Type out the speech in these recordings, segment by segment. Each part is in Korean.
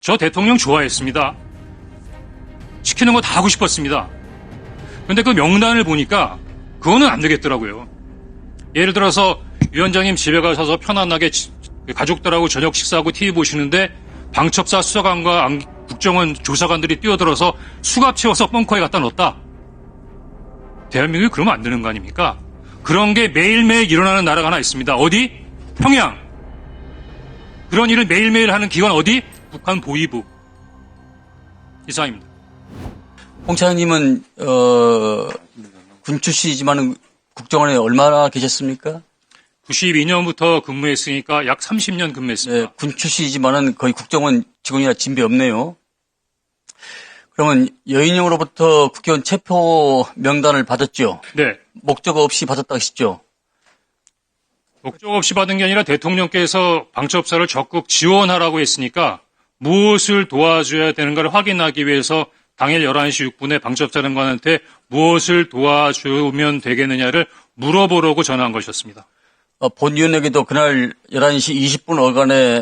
저 대통령 좋아했습니다. 시키는 거 다 하고 싶었습니다. 근데 그 명단을 보니까 그거는 안 되겠더라고요. 예를 들어서 위원장님 집에 가셔서 편안하게 가족들하고 저녁 식사하고 TV 보시는데 방첩사 수사관과 국정원 조사관들이 뛰어들어서 수갑 채워서 벙커에 갖다 넣었다. 대한민국이 그러면 안 되는 거 아닙니까? 그런 게 매일매일 일어나는 나라가 하나 있습니다. 어디? 평양. 그런 일을 매일매일 하는 기관 어디? 북한 보위부. 이상입니다. 홍 차장님은 군 출신이지만 국정원에 얼마나 계셨습니까? 92년부터 근무했으니까 약 30년 근무했습니다. 네, 군 출신이지만은 거의 국정원 직원이나 진배 없네요. 그러면 여인영으로부터 국회의원 체포 명단을 받았죠? 네. 목적 없이 받았다 하시죠? 목적 없이 받은 게 아니라 대통령께서 방첩사를 적극 지원하라고 했으니까 무엇을 도와줘야 되는가를 확인하기 위해서 당일 11시 6분에 방첩사령관한테 무엇을 도와주면 되겠느냐를 물어보려고 전화한 것이었습니다. 본위원에게도 그날 11시 20분 어간에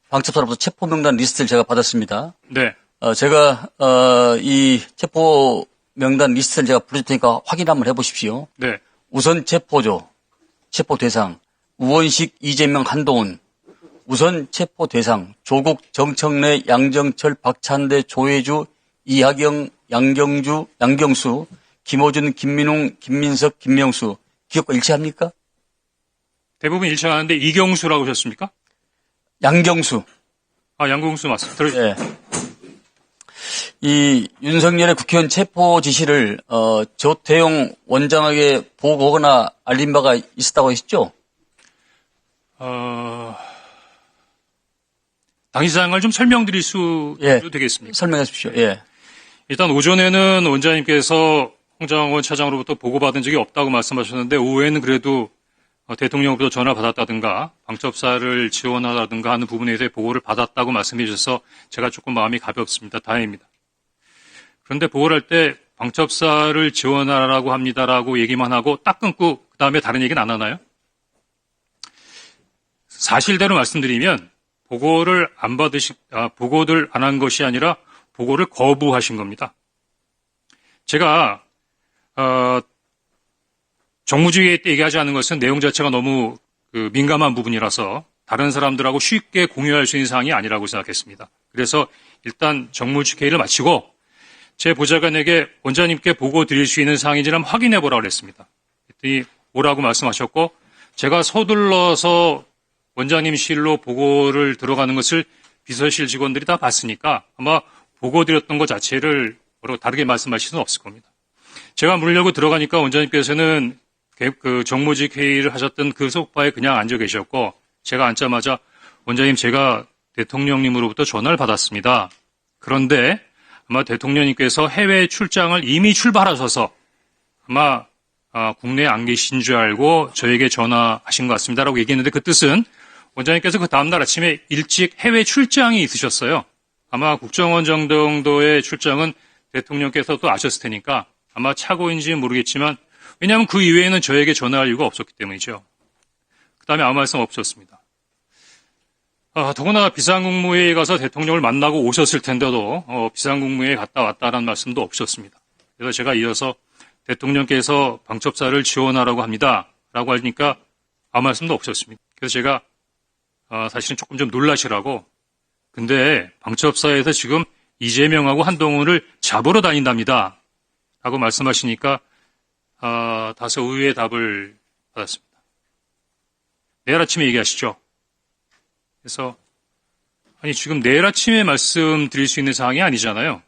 방첩사로부터 체포 명단 리스트를 제가 받았습니다. 네. 제가 이 체포 명단 리스트를 제가 부를 테니까 확인 한번 해보십시오. 네. 우선 체포조, 체포 대상, 우원식, 이재명, 한동훈. 우선 체포 대상, 조국, 정청래, 양정철, 박찬대, 조혜주, 이하경, 양경수, 김호준, 김민웅, 김민석, 김명수. 기억과 일치합니까? 대부분 일치하는데 이경수라고 하셨습니까? 양경수. 양경수 맞습니다. 네. 이 윤석열의 국회의원 체포 지시를 조태용 원장에게 보고하거나 알린 바가 있었다고 하셨죠? 당시상황을 좀 설명드릴 수 되겠습니까? 설명해 주십시오. 예. 일단 오전에는 원장님께서 홍장원 차장으로부터 보고받은 적이 없다고 말씀하셨는데 오후에는 그래도 대통령으로부터 전화 받았다든가 방첩사를 지원하다든가 하는 부분에 대해서 보고를 받았다고 말씀해 주셔서 제가 조금 마음이 가볍습니다. 다행입니다. 그런데 보고를 할 때 방첩사를 지원하라고 합니다라고 얘기만 하고 딱 끊고 그 다음에 다른 얘기는 안 하나요? 사실대로 말씀드리면 보고를 보고를 안 한 것이 아니라 보고를 거부하신 겁니다. 제가 정무주의회 때 얘기하지 않은 것은 내용 자체가 너무 민감한 부분이라서 다른 사람들하고 쉽게 공유할 수 있는 사항이 아니라고 생각했습니다. 그래서 일단 정무주의회를 마치고 제 보좌관에게 원장님께 보고 드릴 수 있는 사항인지 한번 확인해 보라고 그랬습니다. 그랬더니 오라고 말씀하셨고 제가 서둘러서 원장님실로 보고를 들어가는 것을 비서실 직원들이 다 봤으니까 아마 보고 드렸던 것 자체를 다르게 말씀하실 수는 없을 겁니다. 제가 물려고 들어가니까 원장님께서는 그 정무직 회의를 하셨던 그 소파에 그냥 앉아 계셨고 제가 앉자마자 원장님 제가 대통령님으로부터 전화를 받았습니다. 그런데 아마 대통령님께서 해외 출장을 이미 출발하셔서 아마 국내에 안 계신 줄 알고 저에게 전화하신 것 같습니다라고 얘기했는데 그 뜻은 원장님께서 그 다음날 아침에 일찍 해외 출장이 있으셨어요. 아마 국정원 정도의 출장은 대통령께서 또 아셨을 테니까 아마 착오인지는 모르겠지만 왜냐하면 그 이외에는 저에게 전화할 이유가 없었기 때문이죠. 그 다음에 아무 말씀 없었습니다. 더구나 비상국무회의에 가서 대통령을 만나고 오셨을 텐데도 비상국무회의에 갔다 왔다라는 말씀도 없으셨습니다. 그래서 제가 이어서 대통령께서 방첩사를 지원하라고 합니다. 라고 하니까 아무 말씀도 없었습니다. 그래서 제가 사실은 조금 좀 놀라시라고 근데 방첩사에서 지금 이재명하고 한동훈을 잡으러 다닌답니다. 라고 말씀하시니까 다소 의외의 답을 받았습니다. 내일 아침에 얘기하시죠. 그래서 아니 지금 내일 아침에 말씀드릴 수 있는 사항이 아니잖아요.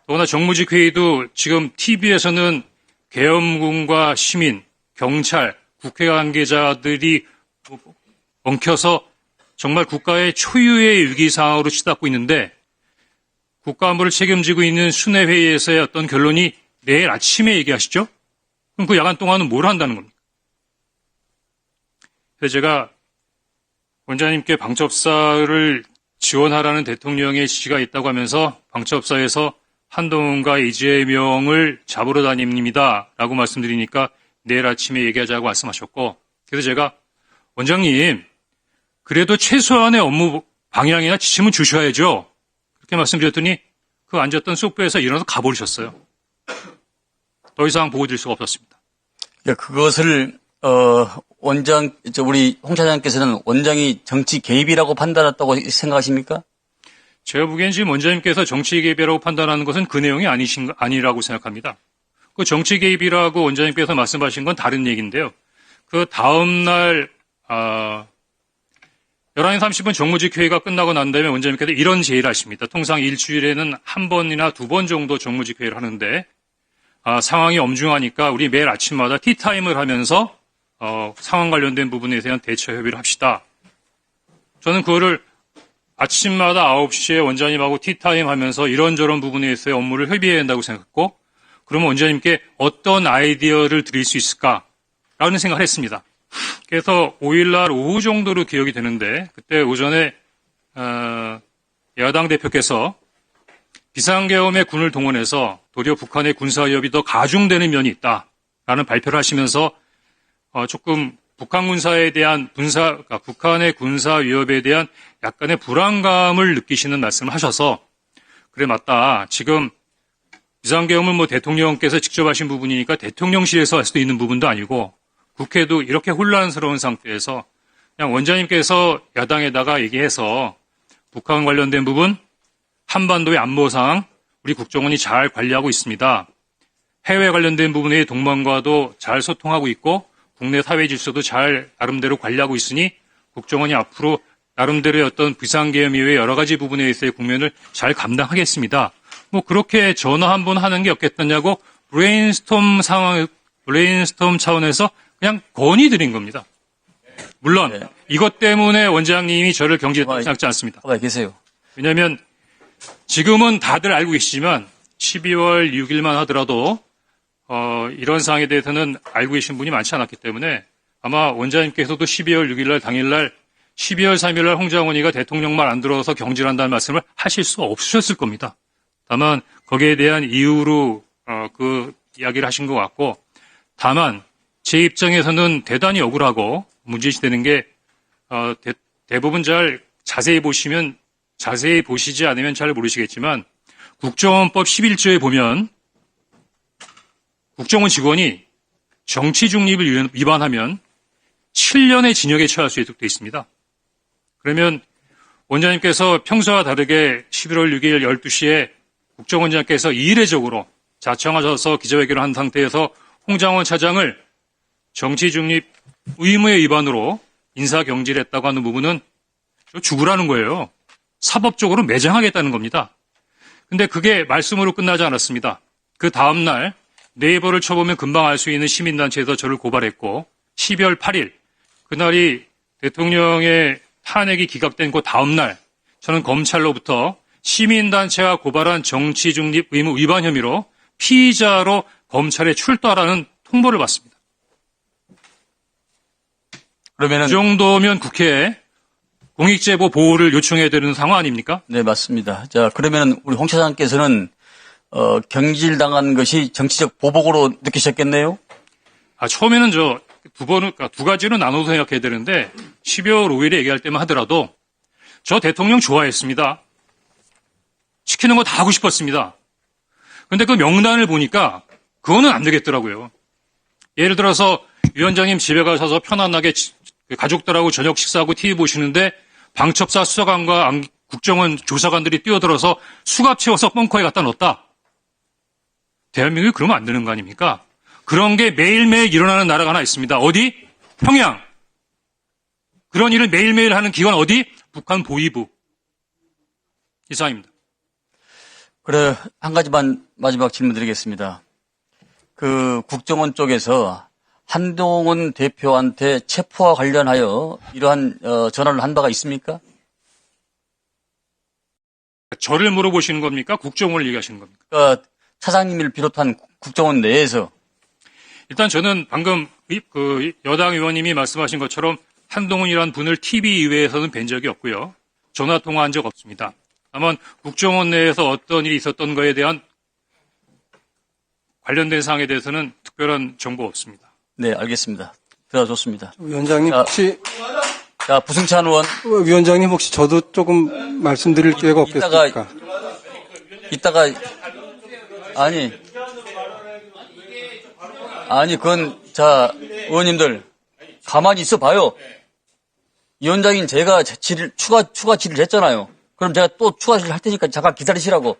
더구나 정무직 회의도 지금 TV에서는 계엄군과 시민, 경찰, 국회 관계자들이 엉켜서 정말 국가의 초유의 위기 상황으로 치닫고 있는데 국가안보를 책임지고 있는 순회회의에서의 어떤 결론이 내일 아침에 얘기하시죠? 그럼 그 야간 동안은 뭘 한다는 겁니까? 그래서 제가 원장님께 방첩사를 지원하라는 대통령의 지시가 있다고 하면서 방첩사에서 한동훈과 이재명을 잡으러 다닙니다. 라고 말씀드리니까 내일 아침에 얘기하자고 말씀하셨고 그래서 제가 원장님 그래도 최소한의 업무 방향이나 지침은 주셔야죠. 그렇게 말씀드렸더니 그 앉았던 소프에서 일어나서 가버리셨어요. 더 이상 보고 드릴 수가 없었습니다. 그것을 우리 홍 차장께서는 원장이 정치 개입이라고 판단했다고 생각하십니까? 제가 보기엔 지금 원장님께서 정치 개입이라고 판단하는 것은 그 내용이 아니라고 생각합니다. 그 정치 개입이라고 원장님께서 말씀하신 건 다른 얘기인데요. 그 다음날 11시 30분 정무직 회의가 끝나고 난 다음에 원장님께서 이런 제의를 하십니다. 통상 일주일에는 한 번이나 두 번 정도 정무직 회의를 하는데 상황이 엄중하니까 우리 매일 아침마다 티타임을 하면서 상황 관련된 부분에 대한 대처 협의를 합시다. 저는 그거를 아침마다 9시에 원장님하고 티타임 하면서 이런저런 부분에 있어서 업무를 협의해야 한다고 생각했고, 그러면 원장님께 어떤 아이디어를 드릴 수 있을까라는 생각을 했습니다. 그래서 5일날 오후 정도로 기억이 되는데, 그때 오전에 야당 대표께서 비상계엄에 군을 동원해서 도리어 북한의 군사위협이 더 가중되는 면이 있다라는 발표를 하시면서 조금 북한 군사에 대한 북한의 군사 위협에 대한 약간의 불안감을 느끼시는 말씀을 하셔서, 그래 맞다. 지금 비상계엄은 대통령께서 직접 하신 부분이니까 대통령실에서 할 수도 있는 부분도 아니고 국회도 이렇게 혼란스러운 상태에서 그냥 원장님께서 야당에다가 얘기해서 북한 관련된 부분, 한반도의 안보 상황 우리 국정원이 잘 관리하고 있습니다. 해외 관련된 부분의 동맹과도 잘 소통하고 있고 국내 사회 질서도 잘 나름대로 관리하고 있으니 국정원이 앞으로 나름대로의 어떤 비상계엄 이외의 여러 가지 부분에 있어의 국면을 잘 감당하겠습니다. 그렇게 전화 한 번 하는 게 없겠느냐고 브레인스톰 차원에서 그냥 건의드린 겁니다. 물론 이것 때문에 원장님이 저를 경질했다고 생각하지 않습니다. 계세요. 왜냐하면 지금은 다들 알고 계시지만 12월 6일만 하더라도 이런 사항에 대해서는 알고 계신 분이 많지 않았기 때문에 아마 원장님께서도 12월 6일날 당일날 12월 3일날 홍장원이가 대통령 말 안 들어서 경질한다는 말씀을 하실 수가 없으셨을 겁니다. 다만 거기에 대한 이유로 그 이야기를 하신 것 같고, 다만 제 입장에서는 대단히 억울하고 문제시되는 게 대부분 잘 자세히 보시지 않으면 잘 모르시겠지만 국정원법 11조에 보면 국정원 직원이 정치 중립을 위반하면 7년의 징역에 처할 수 있도록 되어 있습니다. 그러면 원장님께서 평소와 다르게 11월 6일 12시에 국정원장께서 이례적으로 자청하셔서 기자회견을 한 상태에서 홍장원 차장을 정치 중립 의무의 위반으로 인사경질했다고 하는 부분은 죽으라는 거예요. 사법적으로 매장하겠다는 겁니다. 근데 그게 말씀으로 끝나지 않았습니다. 그 다음날 네이버를 쳐보면 금방 알 수 있는 시민단체에서 저를 고발했고 12월 8일 그날이 대통령의 탄핵이 기각된 그 다음날 저는 검찰로부터 시민단체가 고발한 정치중립 의무 위반 혐의로 피의자로 검찰에 출두하라는 통보를 받습니다. 그러면은 그 정도면 국회에 공익제보 보호를 요청해야 되는 상황 아닙니까? 네, 맞습니다. 자, 그러면 우리 홍 차장께서는 경질당한 것이 정치적 보복으로 느끼셨겠네요? 처음에는 두 가지로 나눠서 생각해야 되는데 12월 5일에 얘기할 때만 하더라도 저 대통령 좋아했습니다. 시키는 거 다 하고 싶었습니다. 근데 그 명단을 보니까 그거는 안 되겠더라고요. 예를 들어서 위원장님 집에 가셔서 편안하게 가족들하고 저녁 식사하고 TV 보시는데 방첩사 수사관과 국정원 조사관들이 뛰어들어서 수갑 채워서 벙커에 갖다 넣었다. 대한민국이 그러면 안 되는 거 아닙니까? 그런 게 매일매일 일어나는 나라가 하나 있습니다. 어디? 평양. 그런 일을 매일매일 하는 기관 어디? 북한 보위부. 이상입니다. 그래, 한 가지만 마지막 질문 드리겠습니다. 그 국정원 쪽에서 한동훈 대표한테 체포와 관련하여 이러한 전화를 한 바가 있습니까? 저를 물어보시는 겁니까? 국정원을 얘기하시는 겁니까? 차장님을 비롯한 국정원 내에서 일단 저는 방금 그 여당 의원님이 말씀하신 것처럼 한동훈이라는 분을 TV 이외에서는 뵌 적이 없고요. 전화 통화한 적 없습니다. 다만 국정원 내에서 어떤 일이 있었던 거에 대한 관련된 사항에 대해서는 특별한 정보 없습니다. 네, 알겠습니다. 좋습니다. 위원장님 혹시 자, 부승찬 의원. 위원장님 혹시 저도 조금 말씀드릴 기회가 없겠습니까? 이따가 그건 자 의원님들 가만히 있어 봐요. 위원장인 제가 추가 질의를 했잖아요. 그럼 제가 또 추가 질의를 할 테니까 잠깐 기다리시라고.